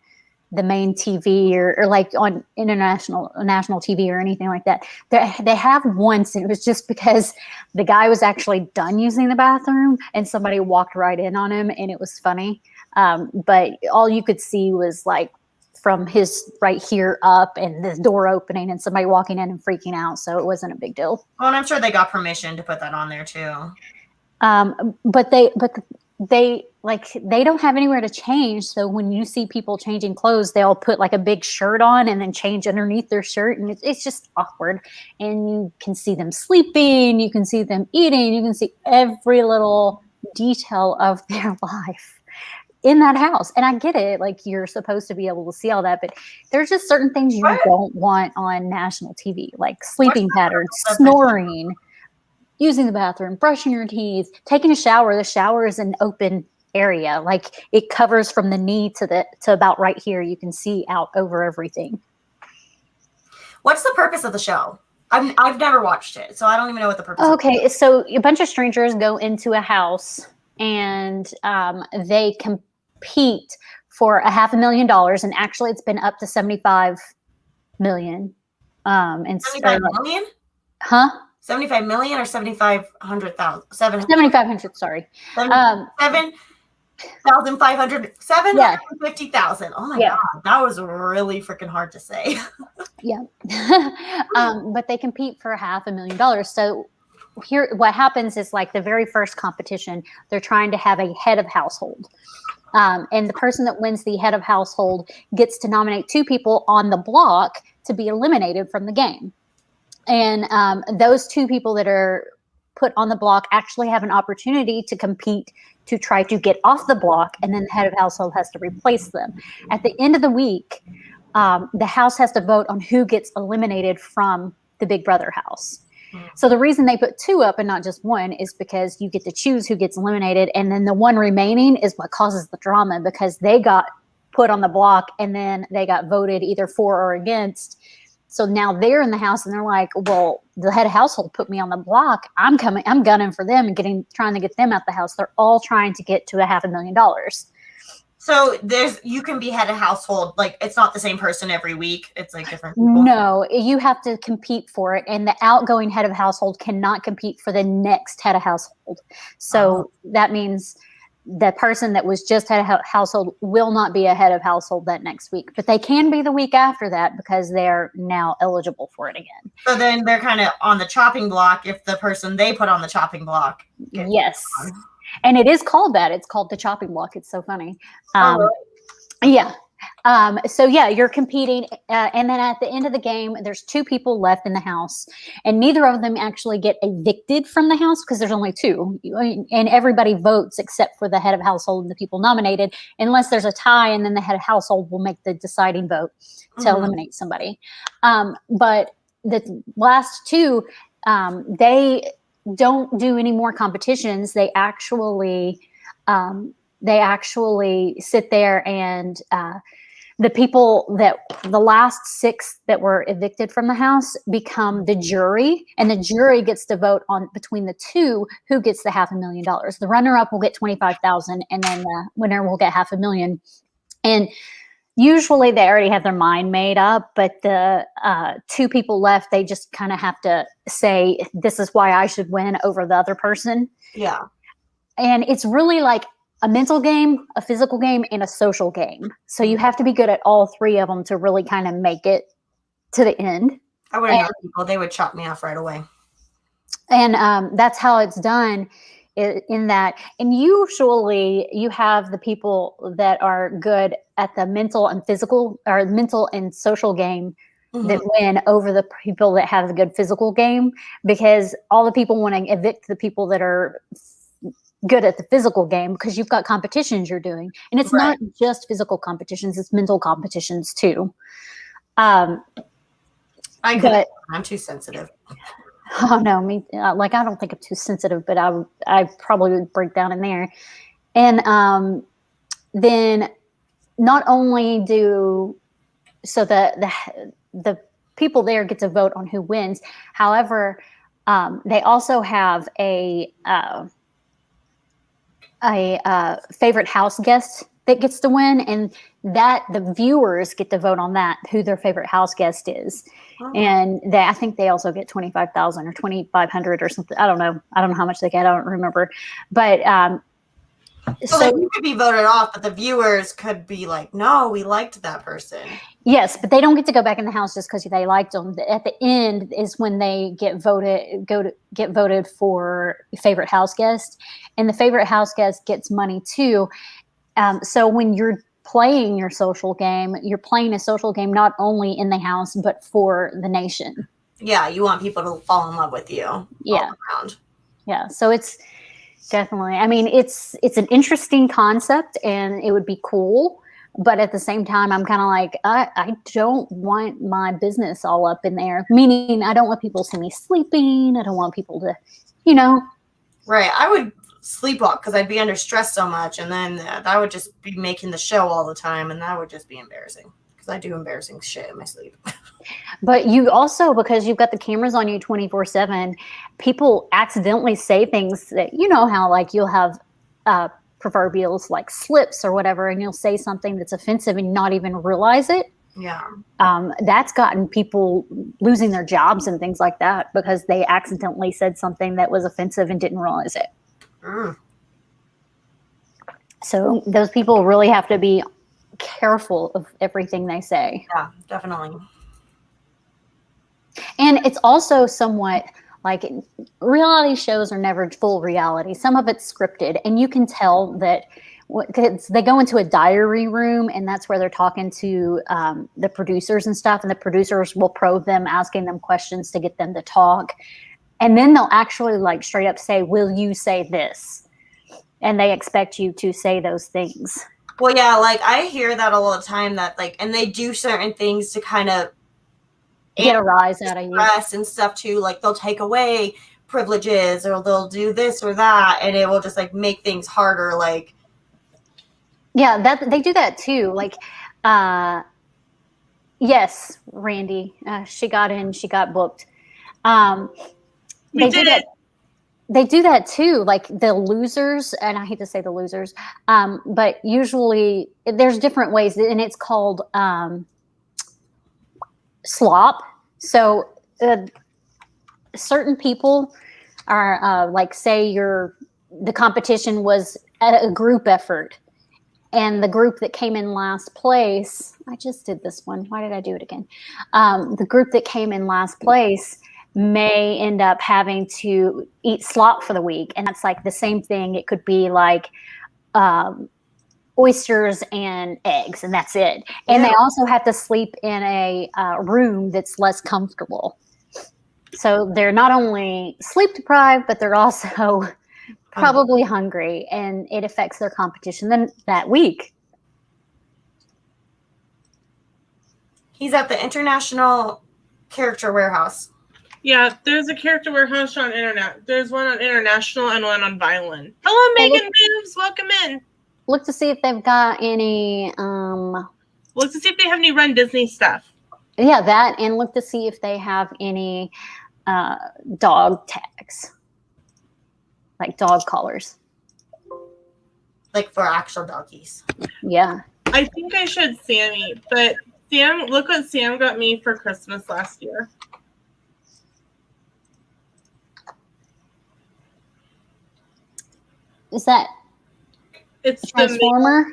the main TV or like on national TV or anything like that. They have once, and it was just because the guy was actually done using the bathroom and somebody walked right in on him, and it was funny. But all you could see was like from his right here up, and the door opening and somebody walking in and freaking out. So it wasn't a big deal. Well, and I'm sure they got permission to put that on there too. But they don't have anywhere to change. So when you see people changing clothes, they'll put like a big shirt on and then change underneath their shirt. And it's just awkward. And you can see them sleeping. You can see them eating. You can see every little detail of their life in that house. And I get it. Like you're supposed to be able to see all that, but there's just certain things you don't want on national TV, like sleeping patterns, snoring, using the bathroom, brushing your teeth, taking a shower. The shower is an open area. Like it covers from the knee to about right here. You can see out over everything. What's the purpose of the show? I've never watched it, so I don't even know what the purpose is. Okay, so a bunch of strangers go into a house, and they compete for $500,000, and actually it's been up to $75 million. And 75 million? Huh? 75 million or 7,500,000? 7,500, sorry. 7,500, 750,000. Oh my God. That was really freaking hard to say. Yeah. But they compete for $500,000. So here, what happens is like the very first competition, they're trying to have a head of household. And the person that wins the head of household gets to nominate 2 people on the block to be eliminated from the game. And those 2 people that are put on the block actually have an opportunity to compete to try to get off the block, and then the head of household has to replace them. At the end of the week, the house has to vote on who gets eliminated from the Big Brother house. So the reason they put 2 up and not just 1 is because you get to choose who gets eliminated, and then the 1 remaining is what causes the drama, because they got put on the block and then they got voted either for or against. So now they're in the house and they're like, well, the head of household put me on the block. I'm gunning for them and trying to get them out the house. They're all trying to get to $500,000. So you can be head of household, like it's not the same person every week. It's like different people. No, you have to compete for it. And the outgoing head of household cannot compete for the next head of household. So that means the person that was just head of household will not be a head of household that next week, but they can be the week after that because they're now eligible for it again. So then they're kind of on the chopping block if the person they put on the chopping block. Yes. And it is called that. It's called the chopping block. It's so funny. Really? Yeah. So yeah, you're competing. And then at the end of the game, there's 2 people left in the house, and neither of them actually get evicted from the house because there's only 2, and everybody votes except for the head of household and the people nominated, unless there's a tie, and then the head of household will make the deciding vote to eliminate somebody. But the last 2, they don't do any more competitions. They actually sit there and the people the last 6 that were evicted from the house become the jury, and the jury gets to vote on between the 2 who gets the $500,000. The runner-up will get $25,000, and then the winner will get $500,000. And usually they already have their mind made up, but the 2 people left, they just kind of have to say, this is why I should win over the other person. Yeah. And it's really like a mental game, a physical game, and a social game. So you have to be good at all 3 of them to really kind of make it to the end. I would have known people, they would chop me off right away. And that's how it's done in that. And usually you have the people that are good at the mental and physical, or mental and social game, that win over the people that have the good physical game, because all the people want to evict the people that are good at the physical game, because you've got competitions you're doing, and it's not just physical competitions, it's mental competitions too. I'm too sensitive. Oh no, me like I don't think I'm too sensitive, but I probably would break down in there. And then not only the people there get to vote on who wins. However, they also have a favorite house guest that gets to win, and that the viewers get to vote on that, who their favorite house guest is. And I think they also get $25,000 or $2,500 or something. I don't know how much they get. I don't remember. But so like you could be voted off, but the viewers could be like, no, we liked that person. Yes, but they don't get to go back in the house just because they liked them. At the end is when they get voted for favorite house guest, and the favorite house guest gets money too. So when you're playing your social game, you're playing a social game not only in the house but for the nation. Yeah, you want people to fall in love with you. Yeah. All around. Yeah. So it's definitely. I mean, it's an interesting concept, and it would be cool. But at the same time, I'm kind of like, I don't want my business all up in there. Meaning, I don't want people to see me sleeping. I don't want people to, Right. I would sleepwalk because I'd be under stress so much, and then that would just be making the show all the time, and that would just be embarrassing because I do embarrassing shit in my sleep. But you also, because you've got the cameras on you 24/7, people accidentally say things that, how like you'll have proverbials like slips or whatever, and you'll say something that's offensive and not even realize it. Yeah. That's gotten people losing their jobs and things like that because they accidentally said something that was offensive and didn't realize it. So those people really have to be careful of everything they say. Yeah, definitely. And it's also somewhat like reality shows are never full reality. Some of it's scripted, and you can tell that they go into a diary room, and that's where they're talking to the producers and stuff, and the producers will probe them, asking them questions to get them to talk. And then they'll actually like straight up say, will you say this? and they expect you to say those things. Well, yeah, like I hear that all the time that like, and they do certain things to kind of Get a rise out of you. stress and stuff too. Like they'll take away privileges or they'll do this or that, and it will just like make things harder. Like, Yeah, that they do that too. Like, yes, Randy, she got in, she got booked. We They do did that. it. They do that too. Like the losers, and I hate to say the losers, but usually there's different ways, and it's called slop. So certain people are like, say the competition was a group effort, and the group that came in last place, I just did this one. Why did I do it again? The group that came in last place may end up having to eat slop for the week. And that's like the same thing. It could be like oysters and eggs, and that's it. And they also have to sleep in a room that's less comfortable. So they're not only sleep deprived, but they're also probably hungry, and it affects their competition then that week. he's at the International Character Warehouse. Yeah, there's a character warehouse on internet. There's one on International and one on Violin. Hello, Megan Moves. Welcome in. Look to see if they've got any Look to see if they have any Run Disney stuff. yeah, that, and look to see if they have any dog tags, like dog collars. Like for actual doggies. Yeah. I think I should Sammy, but Sam, look what Sam got me for Christmas last year. Is that It's Transformer?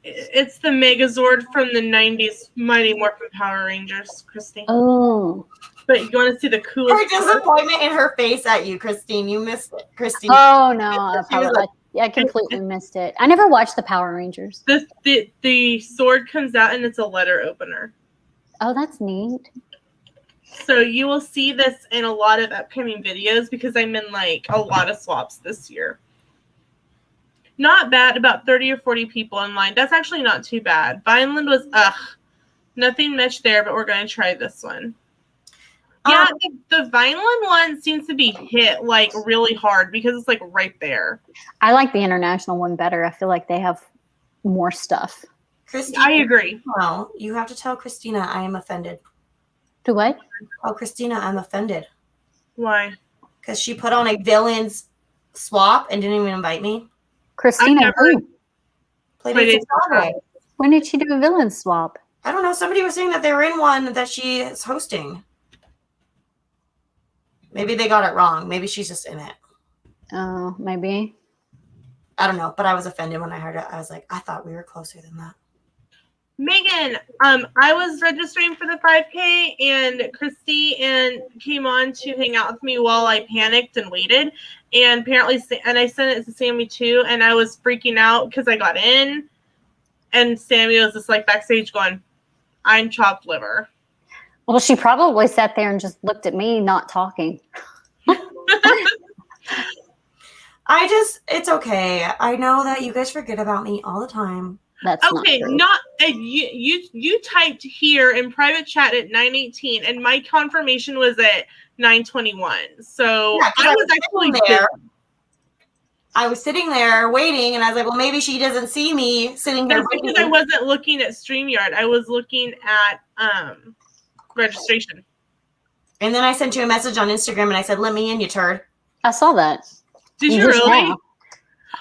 It's the Megazord from the 90s Mighty Morphin Power Rangers, Christine. Oh. But you want to see the Her coolest part? disappointment in her face at you, Christine. You missed it, Christine. Oh no, She was like- I completely missed it. I never watched the Power Rangers. The sword comes out and it's a letter opener. Oh, that's neat. So you will see this in a lot of upcoming videos because I'm in like a lot of swaps this year. Not bad, about 30 or 40 people online. That's actually not too bad. Vineland was, nothing much there, but we're going to try this one. Yeah, the Vineland one seems to be hit like really hard because it's like right there. I like the international one better. I feel like they have more stuff. Christina, I agree. well, you have to tell Christina I am offended. Do what? Oh, Christina, I'm offended. Why? Because she put on a villain's swap and didn't even invite me. Christina, never- who? Playdates Saturday. When did she do a villain swap? I don't know. Somebody was saying that they were in one that she is hosting. Maybe they got it wrong. Maybe she's just in it. Oh, maybe. I don't know. But I was offended when I heard it. I was like, I thought we were closer than that. Megan, I was registering for the 5K and Christy and came on to hang out with me while I panicked and waited. And apparently, and I sent it to Sammy too. And I was freaking out because I got in. And Sammy was just like backstage going, I'm chopped liver. Well, she probably sat there and just looked at me, not talking. It's okay. I know that you guys forget about me all the time. That's Okay, not true. you typed here in private chat at 9:18 and my confirmation was at 9:21. So Yeah, 'cause I was actually there. busy. I was sitting there waiting, and I was like, well, maybe she doesn't see me sitting there That's because waiting. I wasn't looking at StreamYard. I was looking at registration. And then I sent you a message on Instagram, and I said, let me in, you turd. I saw that. Did you Just really? now.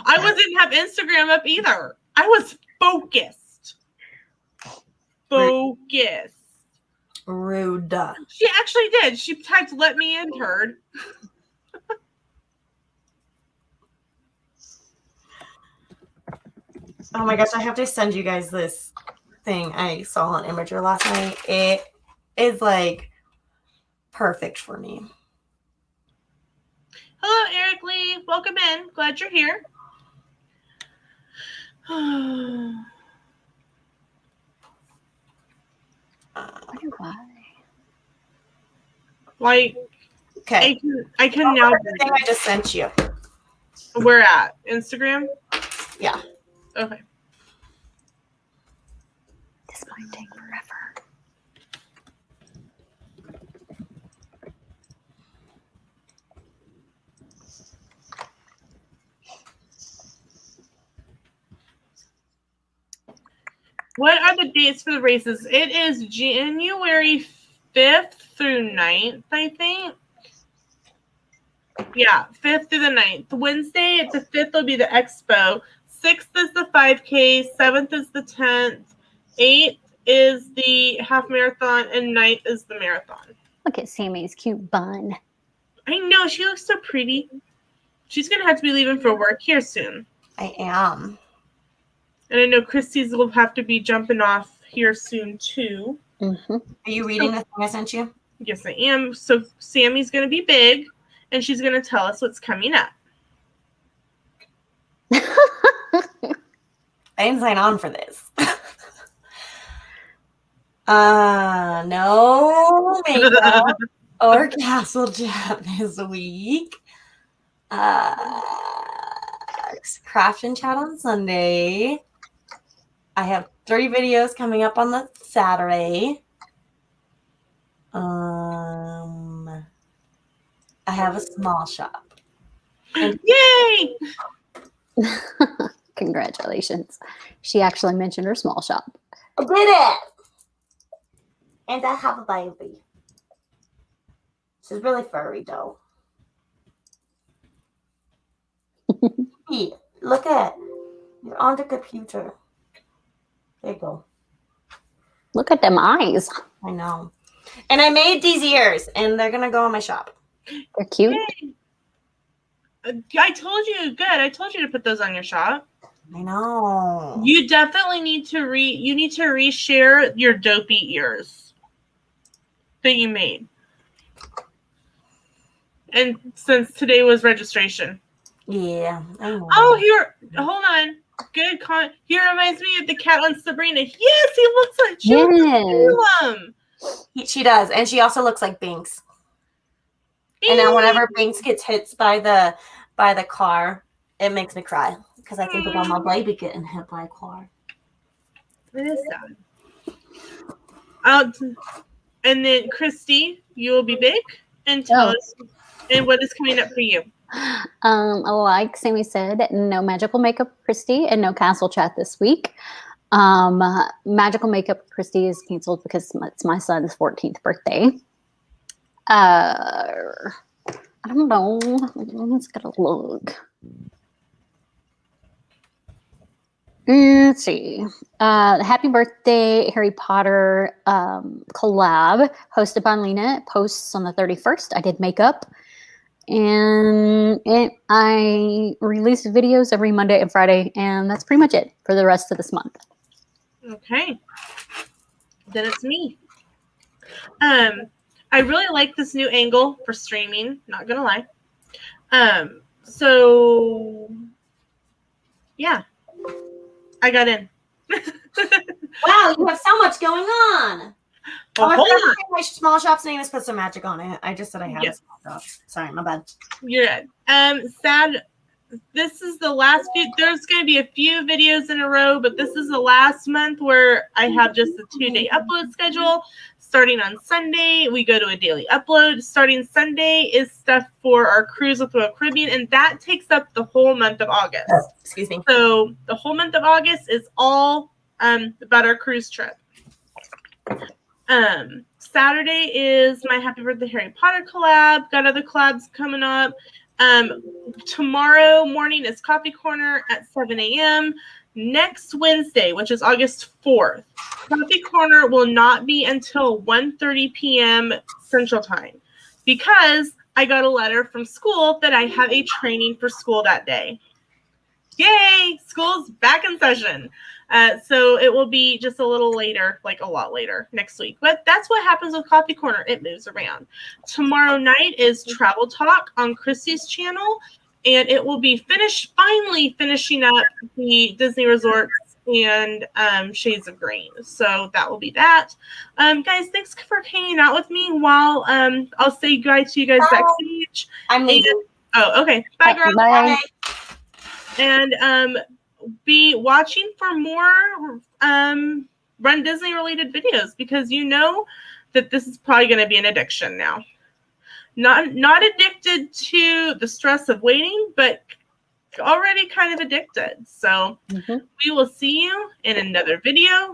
I didn't have Instagram up either. I was focused. Focused. Rude. She actually did. She typed "let me in, turd." Oh my gosh, I have to send you guys this thing I saw on Imager last night. It is like perfect for me. Hello, Eric Lee. Welcome in. Glad you're here. Why? Like, Okay. I can now. The thing I just sent you. Where at? Instagram? Yeah. Okay. This might take forever. What are the dates for the races? It is January 5th through 9th, I think. Yeah, 5th through the 9th. Wednesday, the 5th will be the expo. 6th is the 5K. 7th is the 10th. 8th is the half marathon. And 9th is the marathon. Look at Sammy's cute bun. I know. She looks so pretty. She's going to have to be leaving for work here soon. I am. And I know Christy's will have to be jumping off here soon, too. Mm-hmm. Are you reading the thing I sent you? Yes, I am. So Sammy's going to be big, and she's going to tell us what's coming up. I didn't sign on for this. No makeup or castle chat this week. Craft and chat on Sunday. I have 3 videos coming up on the Saturday. I have a small shop. Yay! Congratulations. She actually mentioned her small shop. I did it! And I have a baby. She's really furry, though. Hey, look at it. You're on the computer. There you go. Look at them eyes. I know. And I made these ears, and they're going to go in my shop. They're cute. Yay. I told you, good. I told you to put those on your shop. I know. You definitely need to reshare your dopey ears that you made. And since today was registration. Yeah, I know. Oh, hold on. Good he reminds me of the cat on Sabrina. Yes, he looks like Salem. She does, and she also looks like Binks. And then whenever Binks gets hit by the car, it makes me cry because I think about my baby getting hit by a car. It is sad. And then Christy, you will be big and tell us and what is coming up for you. Like Sammy said, no magical makeup Christy and no castle chat this week. Magical makeup Christy is canceled because it's my son's 14th birthday. I don't know. Let's get a look. Let's see. Happy birthday, Harry Potter collab hosted by Lena. Posts on the 31st. I did makeup. And I release videos every Monday and Friday. And that's pretty much it for the rest of this month. Okay. Then it's me. I really like this new angle for streaming, not gonna lie. So yeah, I got in. Wow, you have so much going on. Well, hold on. My small shop's name is Put Some Magic on it. I just said I had a small shop. Sorry, my bad. You're good. Sad. This is the last few. There's going to be a few videos in a row, but this is the last month where I have just a 2-day upload schedule. Starting on Sunday, we go to a daily upload. Starting Sunday is stuff for our cruise with Royal Caribbean, and that takes up the whole month of August. Excuse me. So the whole month of August is all about our cruise trip. Saturday is my Happy Birthday Harry Potter collab. Got other collabs coming up. Tomorrow morning is Coffee Corner at 7 a.m. Next Wednesday, which is August 4th, Coffee Corner will not be until 1:30 p.m. Central Time because I got a letter from school that I have a training for school that day. Yay! School's back in session. So it will be just a little later, like a lot later next week. But that's what happens with Coffee Corner. It moves around. Tomorrow night is Travel Talk on Chrissy's channel. And it will be finishing up the Disney Resorts and Shades of Green. So that will be that. Guys, thanks for hanging out with me while I'll say goodbye to you guys Bye. backstage. I'm leaving. Oh, okay. Bye, girl. Bye. And be watching for more Run Disney related videos, because you know that this is probably going to be an addiction now. Not addicted to the stress of waiting, but already kind of addicted. So we will see you in another video.